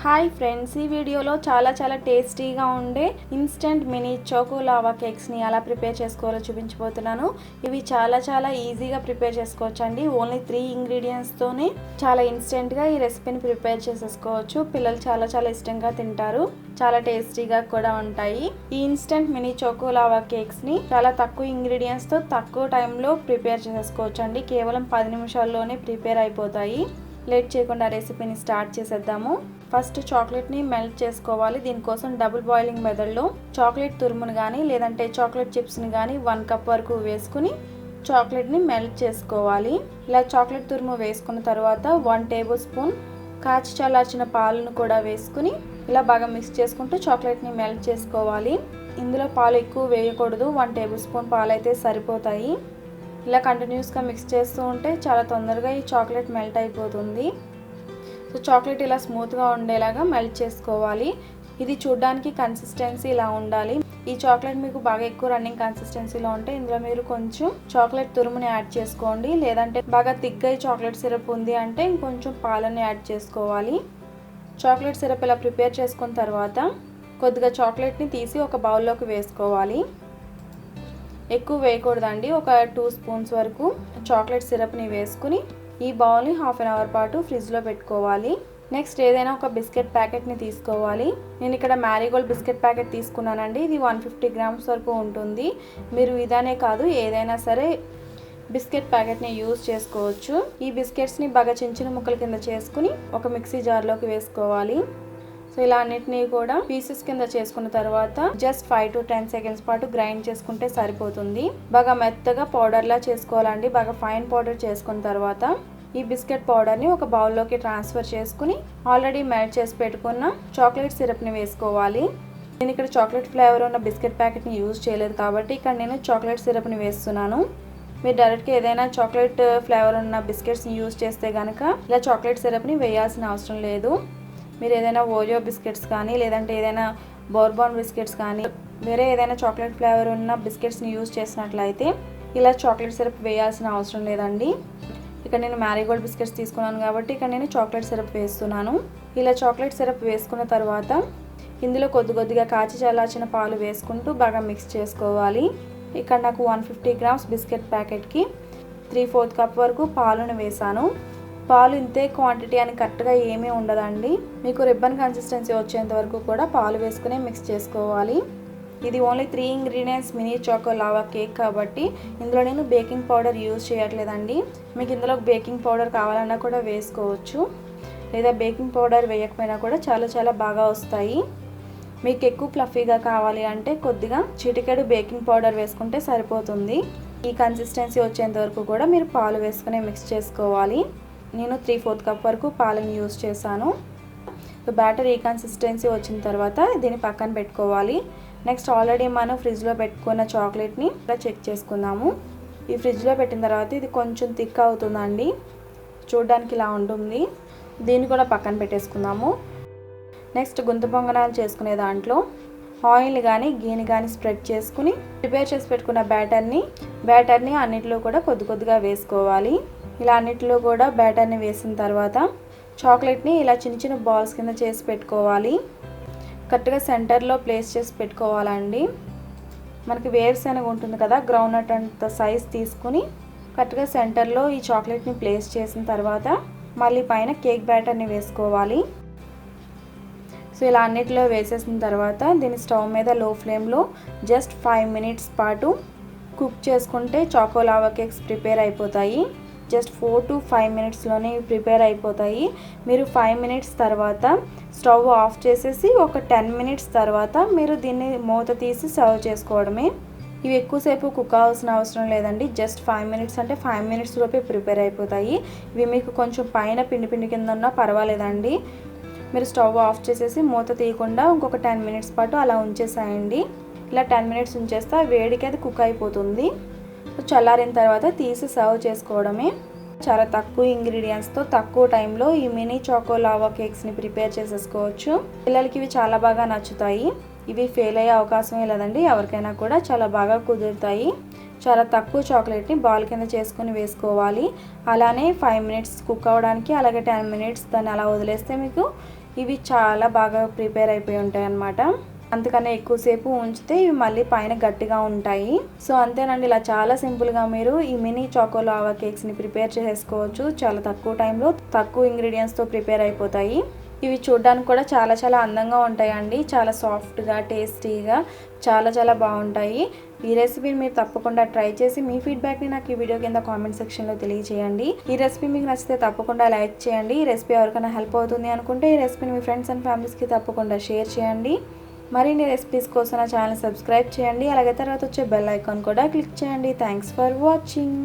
Hi friends, ఈ వీడియోలో చాలా టేస్టీగా ఉండే ఇన్స్టెంట్ మినీ చోకో లావా కేక్స్ని ఎలా ప్రిపేర్ చేసుకోవాలో చూపించబోతున్నాను. ఇవి చాలా ఈజీగా ప్రిపేర్ చేసుకోవచ్చండి. ఓన్లీ 3 ఇంగ్రీడియంట్స్తోనే చాలా ఇన్స్టెంట్గా ఈ రెసిపీని ప్రిపేర్ చేసేసుకోవచ్చు. పిల్లలు చాలా ఇష్టంగా తింటారు. చాలా టేస్టీగా కూడా ఉంటాయి. ఈ ఇన్స్టెంట్ మినీ చోకో లావా కేక్స్ని చాలా తక్కువ ఇంగ్రీడియంట్స్తో తక్కువ టైంలో ప్రిపేర్ చేసుకోవచ్చండి. కేవలం 10 నిమిషాల్లోనే ప్రిపేర్ అయిపోతాయి. లేట్ చేయకుండా రెసిపీని స్టార్ట్ చేసేద్దాము. ఫస్ట్ చాక్లెట్ని మెల్ట్ చేసుకోవాలి. దీనికోసం డబుల్ బాయిలింగ్ మెథడ్లో చాక్లెట్ తురుమును కానీ లేదంటే చాక్లెట్ చిప్స్ని కానీ 1 కప్ వరకు వేసుకుని చాక్లెట్ని మెల్ట్ చేసుకోవాలి. ఇలా చాక్లెట్ తురుము వేసుకున్న తర్వాత 1 టేబుల్ స్పూన్ కాచి చల్లార్చిన పాలను కూడా వేసుకుని ఇలా బాగా మిక్స్ చేసుకుంటూ చాక్లెట్ని మెల్ట్ చేసుకోవాలి. ఇందులో పాలు ఎక్కువ వేయకూడదు. 1 టేబుల్ స్పూన్ పాలు అయితే సరిపోతాయి. ఇలా కంటిన్యూస్గా మిక్స్ చేస్తూ ఉంటే చాలా తొందరగా ఈ చాక్లెట్ మెల్ట్ అయిపోతుంది. సో చాక్లెట్ ఇలా స్మూత్గా ఉండేలాగా మెల్ట్ చేసుకోవాలి. ఇది చూడడానికి కన్సిస్టెన్సీ ఇలా ఉండాలి. ఈ చాక్లెట్ మీకు బాగా ఎక్కువ రన్నింగ్ కన్సిస్టెన్సీలో ఉంటే ఇందులో మీరు కొంచెం చాక్లెట్ తురుముని యాడ్ చేసుకోండి. లేదంటే బాగా థిక్గా చాక్లెట్ సిరప్ ఉంది అంటే ఇంకొంచెం పాలని యాడ్ చేసుకోవాలి. చాక్లెట్ సిరప్ ఇలా ప్రిపేర్ చేసుకున్న తర్వాత కొద్దిగా చాక్లెట్ని తీసి ఒక బౌల్లోకి వేసుకోవాలి. ఎక్కువ వేయకూడదండి. ఒక 2 స్పూన్స్ వరకు చాక్లెట్ సిరప్ని వేసుకుని ఈ బౌల్ని హాఫ్ అన్ అవర్ పాటు ఫ్రిడ్జ్లో పెట్టుకోవాలి. నెక్స్ట్ ఏదైనా ఒక బిస్కెట్ ప్యాకెట్ని తీసుకోవాలి. నేను ఇక్కడ మ్యారీగోల్డ్ బిస్కెట్ ప్యాకెట్ తీసుకున్నానండి. ఇది 150 గ్రామ్స్ వరకు ఉంటుంది. మీరు ఇదనే కాదు ఏదైనా సరే బిస్కెట్ ప్యాకెట్ని యూజ్ చేసుకోవచ్చు. ఈ బిస్కెట్స్ని బాగా చిన్న ముక్కల కింద చేసుకుని ఒక మిక్సీ జార్లోకి వేసుకోవాలి. సో ఇలా అన్నిటినీ కూడా పీసెస్ కింద చేసుకున్న తర్వాత జస్ట్ 5 to 10 సెకండ్స్ పాటు గ్రైండ్ చేసుకుంటే సరిపోతుంది. బాగా మెత్తగా పౌడర్లా చేసుకోవాలండి. బాగా ఫైన్ పౌడర్ చేసుకున్న తర్వాత ఈ బిస్కెట్ పౌడర్ని ఒక బౌల్లోకి ట్రాన్స్ఫర్ చేసుకుని ఆల్రెడీ మెల్ట్ చేసి పెట్టుకున్న చాక్లెట్ సిరప్ని వేసుకోవాలి. నేను ఇక్కడ చాక్లెట్ ఫ్లేవర్ ఉన్న బిస్కెట్ ప్యాకెట్ని యూజ్ చేయలేదు కాబట్టి ఇక్కడ నేను చాక్లెట్ సిరప్ని వేస్తున్నాను. మీరు డైరెక్ట్గా ఏదైనా చాక్లెట్ ఫ్లేవర్ ఉన్న బిస్కెట్స్ని యూజ్ చేస్తే కనుక ఇలా చాక్లెట్ సిరప్ని వేయాల్సిన అవసరం లేదు. మీరు ఏదైనా ఓరియో బిస్కెట్స్ కానీ లేదంటే ఏదైనా బోర్బాన్ బిస్కెట్స్ కానీ వేరే ఏదైనా చాక్లెట్ ఫ్లేవర్ ఉన్న బిస్కెట్స్ని యూజ్ చేసినట్లయితే ఇలా చాక్లెట్ సిరప్ వేయాల్సిన అవసరం లేదండి. ఇక్కడ నేను మ్యారీగోల్డ్ బిస్కెట్స్ తీసుకున్నాను కాబట్టి ఇక్కడ నేను చాక్లెట్ సిరప్ వేస్తున్నాను. ఇలా చాక్లెట్ సిరప్ వేసుకున్న తర్వాత ఇందులో కొద్దిగా కాచి చల్లార్చిన పాలు వేసుకుంటూ బాగా మిక్స్ చేసుకోవాలి. ఇక్కడ నాకు 150 గ్రామ్స్ బిస్కెట్ ప్యాకెట్కి 3/4 కప్ వరకు పాలను వేసాను. పాలు ఇంతే క్వాంటిటీ అని కరెక్ట్గా ఏమీ ఉండదండి. మీకు రిబ్బన్ కన్సిస్టెన్సీ వచ్చేంత వరకు కూడా పాలు వేసుకుని మిక్స్ చేసుకోవాలి. ఇది only 3 ingredients mini choco lava cake కాబట్టి ఇందులో నేను బేకింగ్ పౌడర్ యూజ్ చేయట్లేదండి. మీకు ఇందులో బేకింగ్ పౌడర్ కావాలన్నా కూడా వేసుకోవచ్చు. లేదా బేకింగ్ పౌడర్ వేయకపోయినా కూడా చాలా బాగా వస్తాయి. మీకు ఎక్కువ ఫ్లఫీగా కావాలి అంటే కొద్దిగా చిటికెడు బేకింగ్ పౌడర్ వేసుకుంటే సరిపోతుంది. ఈ కన్సిస్టెన్సీ వచ్చేంత వరకు కూడా మీరు పాలు వేసుకుని మిక్స్ చేసుకోవాలి. నేను 3/4 కప్ వరకు పాలను యూజ్ చేశాను. బ్యాటర్ ఈ కన్సిస్టెన్సీ వచ్చిన తర్వాత దీన్ని పక్కన పెట్టుకోవాలి. నెక్స్ట్ ఆల్రెడీ మనం ఫ్రిడ్జ్లో పెట్టుకున్న చాక్లెట్ని చెక్ చేసుకుందాము. ఈ ఫ్రిడ్జ్లో పెట్టిన తర్వాత ఇది కొంచెం థిక్ అవుతుందండి. చూడడానికి ఇలా ఉంటుంది. దీన్ని కూడా పక్కన పెట్టేసుకుందాము. నెక్స్ట్ గుంత పొంగనాలు చేసుకునే దాంట్లో ఆయిల్ కానీ గీని కానీ స్ప్రెడ్ చేసుకుని ప్రిపేర్ చేసి పెట్టుకున్న బ్యాటర్ని అన్నిటిలో కూడా కొద్దిగా వేసుకోవాలి. ఇలా అన్నిటిలో కూడా బ్యాటర్ని వేసిన తర్వాత చాక్లెట్ని ఇలా చిన్న బాల్స్ కింద చేసి పెట్టుకోవాలి. కరెక్ట్గా సెంటర్లో ప్లేస్ చేసి పెట్టుకోవాలండి. మనకి వేరుశనగ ఉంటుంది కదా, గ్రౌండ్నట్ అంత సైజ్ తీసుకుని కరెక్ట్గా సెంటర్లో ఈ చాక్లెట్ని ప్లేస్ చేసిన తర్వాత మళ్ళీ పైన కేక్ బ్యాటర్ని వేసుకోవాలి. సో ఇలా అన్నిటిలో వేసేసిన తర్వాత దీన్ని స్టవ్ మీద లో ఫ్లేమ్లో జస్ట్ 5 మినిట్స్ పాటు కుక్ చేసుకుంటే చోకో లావా కేక్స్ ప్రిపేర్ అయిపోతాయి. జస్ట్ 4 to 5 మినిట్స్లోనే ప్రిపేర్ అయిపోతాయి. మీరు 5 మినిట్స్ తర్వాత స్టవ్ ఆఫ్ చేసేసి ఒక 10 మినిట్స్ తర్వాత మీరు దీన్ని మూత తీసి సర్వ్ చేసుకోవడమే. ఇవి ఎక్కువసేపు కుక్ అవ్వాల్సిన అవసరం లేదండి. జస్ట్ 5 మినిట్స్ అంటే 5 మినిట్స్ లోపే ప్రిపేర్ అయిపోతాయి. ఇవి మీకు కొంచెం పైన పిండి కింద ఉన్నా పర్వాలేదండి. మీరు స్టవ్ ఆఫ్ చేసేసి మూత తీయకుండా ఇంకొక 10 మినిట్స్ పాటు అలా ఉంచేసాయండి. ఇలా 10 మినిట్స్ ఉంచేస్తే వేడికి అది కుక్ అయిపోతుంది. చల్లారిన తర్వాత తీసి సర్వ్ చేసుకోవడమే. చాలా తక్కువ ఇంగ్రీడియంట్స్తో తక్కువ టైంలో ఈ మినీ చోకో లావా కేక్స్ని ప్రిపేర్ చేసేసుకోవచ్చు. పిల్లలకి ఇవి చాలా బాగా నచ్చుతాయి. ఇవి ఫెయిల్ అయ్యే అవకాశమే లేదండి. ఎవరికైనా కూడా చాలా బాగా కుదురుతాయి. చాలా తక్కువ చాక్లెట్ని బాల్ కింద చేసుకుని వేసుకోవాలి. అలానే 5 మినిట్స్ కుక్ అవ్వడానికి, అలాగే 10 మినిట్స్ దాన్ని అలా వదిలేస్తే మీకు ఇవి చాలా బాగా ప్రిపేర్ అయిపోయి ఉంటాయి అన్నమాట. అందుకనే ఎక్కువసేపు ఉంచితే ఇవి మళ్ళీ పైన గట్టిగా ఉంటాయి. సో అంతేనండి, ఇలా చాలా సింపుల్గా మీరు ఈ మినీ చాకో లావా కేక్స్ని ప్రిపేర్ చేసుకోవచ్చు. చాలా తక్కువ టైంలో తక్కువ ఇంగ్రీడియంట్స్తో ప్రిపేర్ అయిపోతాయి. ఇవి చూడడానికి కూడా చాలా చాలా అందంగా ఉంటాయండి. చాలా సాఫ్ట్గా టేస్టీగా చాలా బాగుంటాయి. ఈ రెసిపీని మీరు తప్పకుండా ట్రై చేసి మీ ఫీడ్బ్యాక్ని నాకు ఈ వీడియో కింద కామెంట్ సెక్షన్లో తెలియజేయండి. ఈ రెసిపీ మీకు నచ్చితే తప్పకుండా లైక్ చేయండి. ఈ రెసిపీ ఎవరికైనా హెల్ప్ అవుతుంది అనుకుంటే ఈ రెసిపీని మీ ఫ్రెండ్స్ అండ్ ఫ్యామిలీస్కి తప్పకుండా షేర్ చేయండి. మరిన్ని రెసిపీస్ కోసం నా ఛానల్ సబ్స్క్రైబ్ చేయండి. అలాగే తర్వాత వచ్చే బెల్ ఐకాన్ కూడా క్లిక్ చేయండి. Thanks for watching.